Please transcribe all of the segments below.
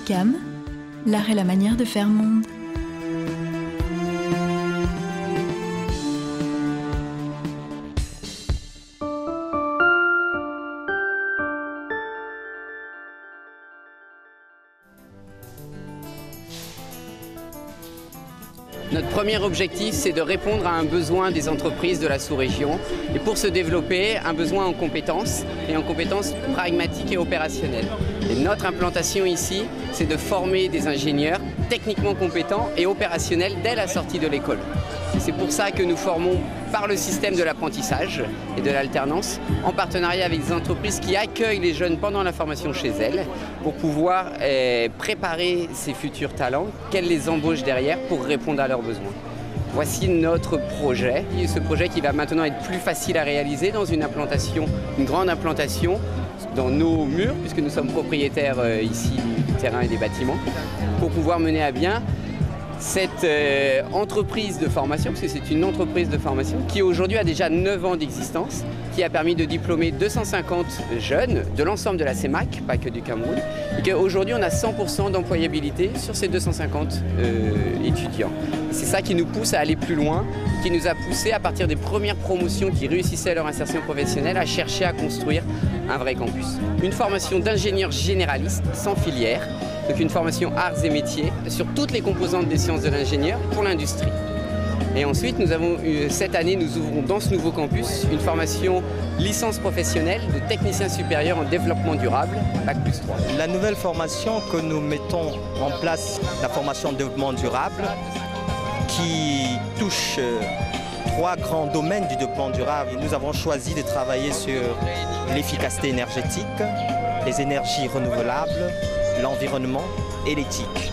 l'UCAM, l'art est la manière de faire monde. Notre premier objectif, c'est de répondre à un besoin des entreprises de la sous-région et pour se développer, un besoin en compétences et en compétences pragmatiques et opérationnelles. Et notre implantation ici, c'est de former des ingénieurs techniquement compétents et opérationnels dès la sortie de l'école. C'est pour ça que nous formons par le système de l'apprentissage et de l'alternance en partenariat avec des entreprises qui accueillent les jeunes pendant la formation chez elles pour pouvoir préparer ces futurs talents, qu'elles les embauchent derrière pour répondre à leurs besoins. Voici notre projet, ce projet qui va maintenant être plus facile à réaliser dans une grande implantation dans nos murs, puisque nous sommes propriétaires ici du terrain et des bâtiments, pour pouvoir mener à bien cette entreprise de formation, parce que c'est une entreprise de formation qui aujourd'hui a déjà 9 ans d'existence, qui a permis de diplômer 250 jeunes de l'ensemble de la CEMAC, pas que du Cameroun, et qu'aujourd'hui on a 100% d'employabilité sur ces 250 étudiants. C'est ça qui nous pousse à aller plus loin, qui nous a poussé à partir des premières promotions qui réussissaient à leur insertion professionnelle à chercher à construire un vrai campus. Une formation d'ingénieur généraliste sans filière, donc une formation arts et métiers sur toutes les composantes des sciences de l'ingénieur pour l'industrie. Et ensuite, cette année, nous ouvrons dans ce nouveau campus une formation licence professionnelle de technicien supérieur en développement durable, Bac+3. La nouvelle formation que nous mettons en place, la formation en développement durable, qui touche 3 grands domaines du développement durable. Nous avons choisi de travailler sur l'efficacité énergétique, les énergies renouvelables, l'environnement et l'éthique.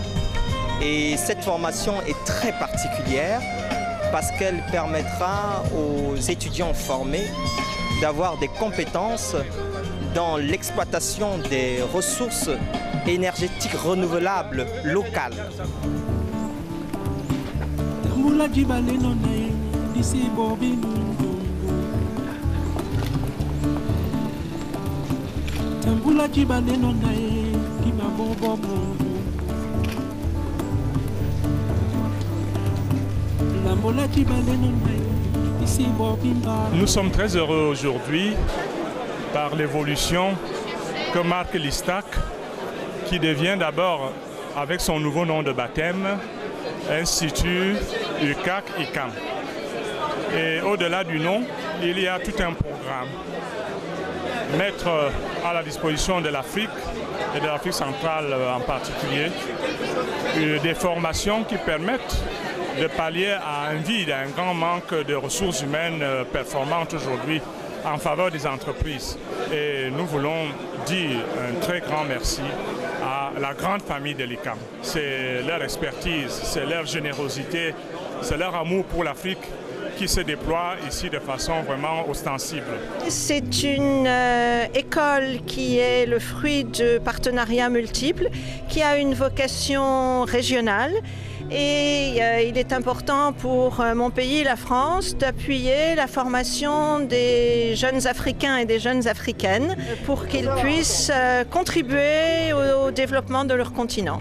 Et cette formation est très particulière parce qu'elle permettra aux étudiants formés d'avoir des compétences dans l'exploitation des ressources énergétiques renouvelables locales. Nous sommes très heureux aujourd'hui par l'évolution que marque l'ISTAC, qui devient d'abord, avec son nouveau nom de baptême, Institut UCAC-ICAM. Et au-delà du nom, il y a tout un programme. Mettre à la disposition de l'Afrique, et de l'Afrique centrale en particulier, des formations qui permettent de pallier à un vide, à un grand manque de ressources humaines performantes aujourd'hui en faveur des entreprises. Et nous voulons dire un très grand merci à la grande famille de l'ICAM. C'est leur expertise, c'est leur générosité, c'est leur amour pour l'Afrique qui se déploie ici de façon vraiment ostensible. C'est une école qui est le fruit de partenariats multiples, qui a une vocation régionale. Et il est important pour mon pays, la France, d'appuyer la formation des jeunes Africains et des jeunes Africaines pour qu'ils puissent contribuer au développement de leur continent.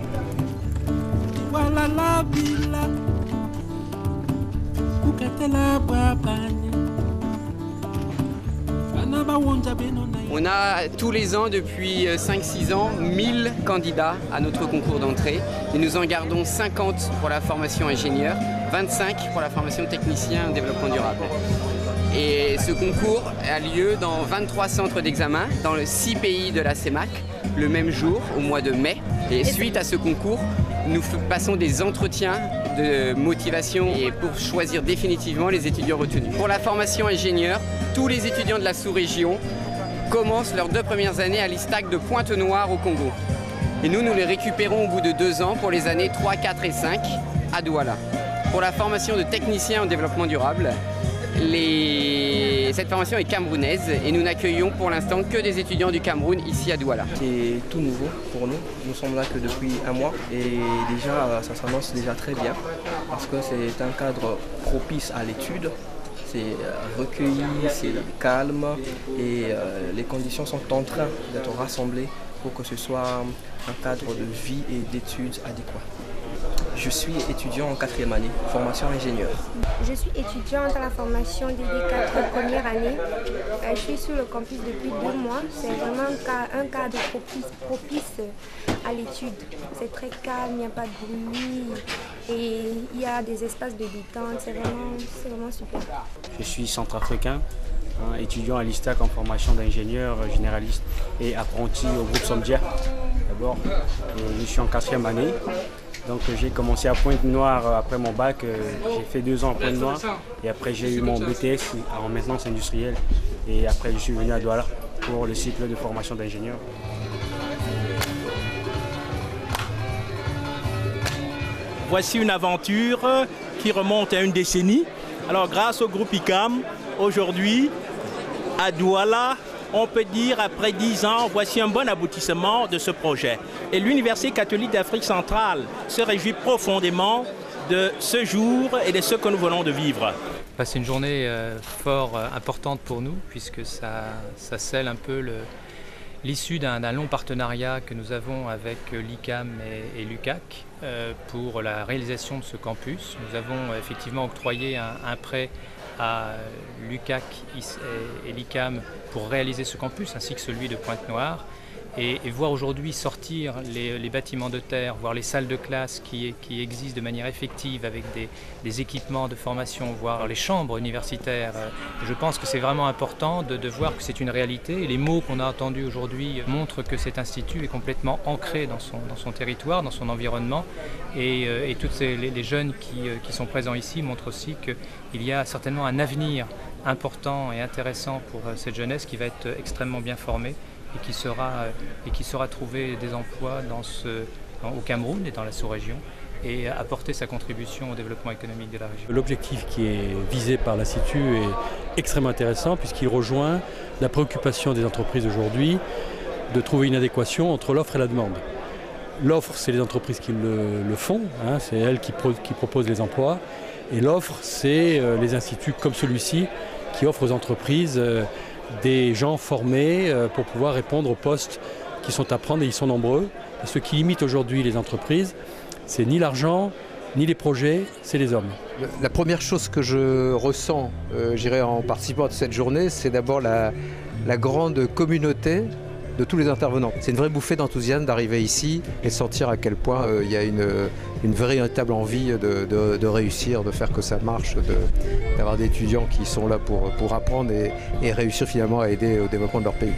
On a tous les ans, depuis 5-6 ans, 1000 candidats à notre concours d'entrée et nous en gardons 50 pour la formation ingénieur, 25 pour la formation technicien en développement durable. Et ce concours a lieu dans 23 centres d'examen dans les 6 pays de la CEMAC le même jour, au mois de mai. Et suite à ce concours, nous passons des entretiens de motivation et pour choisir définitivement les étudiants retenus. Pour la formation ingénieur, tous les étudiants de la sous-région commencent leurs 2 premières années à l'ISTAC de Pointe-Noire au Congo. Et nous les récupérons au bout de 2 ans pour les années 3, 4 et 5 à Douala. Pour la formation de technicien en développement durable, cette formation est camerounaise et nous n'accueillons pour l'instant que des étudiants du Cameroun ici à Douala. C'est tout nouveau pour nous. Nous sommes là que depuis un mois et déjà ça s'annonce déjà très bien parce que c'est un cadre propice à l'étude. C'est recueilli, c'est calme et les conditions sont en train d'être rassemblées pour que ce soit un cadre de vie et d'études adéquat. Je suis étudiant en 4e année, formation ingénieur. Je suis étudiante à la formation DD4 première année. Je suis sur le campus depuis 2 mois. C'est vraiment un cadre propice à l'étude. C'est très calme, il n'y a pas de bruit et il y a des espaces de détente. C'est vraiment super. Je suis centrafricain, étudiant à l'ISTAC en formation d'ingénieur généraliste et apprenti au groupe Somdia. D'abord, je suis en 4e année. Donc j'ai commencé à Pointe-Noire après mon bac, j'ai fait 2 ans à Pointe-Noire et après j'ai eu mon BTS en maintenance industrielle et après je suis venu à Douala pour le cycle de formation d'ingénieur. Voici une aventure qui remonte à une décennie. Alors grâce au groupe ICAM, aujourd'hui à Douala, on peut dire après 10 ans, voici un bon aboutissement de ce projet. Et l'Université catholique d'Afrique centrale se réjouit profondément de ce jour et de ce que nous venons de vivre. C'est une journée fort importante pour nous puisque ça scelle un peu l'issue d'un long partenariat que nous avons avec l'ICAM et l'UCAC pour la réalisation de ce campus. Nous avons effectivement octroyé un prêt à l'UCAC et l'ICAM pour réaliser ce campus ainsi que celui de Pointe-Noire et voir aujourd'hui sortir les bâtiments de terre, voir les salles de classe qui existent de manière effective avec des équipements de formation, voir les chambres universitaires. Je pense que c'est vraiment important de voir que c'est une réalité et les mots qu'on a entendus aujourd'hui montrent que cet institut est complètement ancré dans son territoire, dans son environnement et tous les jeunes qui sont présents ici montrent aussi qu'il y a certainement un avenir important et intéressant pour cette jeunesse qui va être extrêmement bien formée et qui saura trouver des emplois au Cameroun et dans la sous-région et apporter sa contribution au développement économique de la région. L'objectif qui est visé par l'Institut est extrêmement intéressant puisqu'il rejoint la préoccupation des entreprises aujourd'hui de trouver une adéquation entre l'offre et la demande. L'offre, c'est les entreprises qui le font, c'est elles qui proposent les emplois. Et l'offre, c'est les instituts comme celui-ci qui offrent aux entreprises des gens formés pour pouvoir répondre aux postes qui sont à prendre et ils sont nombreux. Et ce qui limite aujourd'hui les entreprises, c'est ni l'argent, ni les projets, c'est les hommes. La première chose que je ressens, en participant à cette journée, c'est d'abord la grande communauté de tous les intervenants. C'est une vraie bouffée d'enthousiasme d'arriver ici et sentir à quel point il y a une véritable envie de réussir, de faire que ça marche, d'avoir des étudiants qui sont là pour apprendre et réussir finalement à aider au développement de leur pays.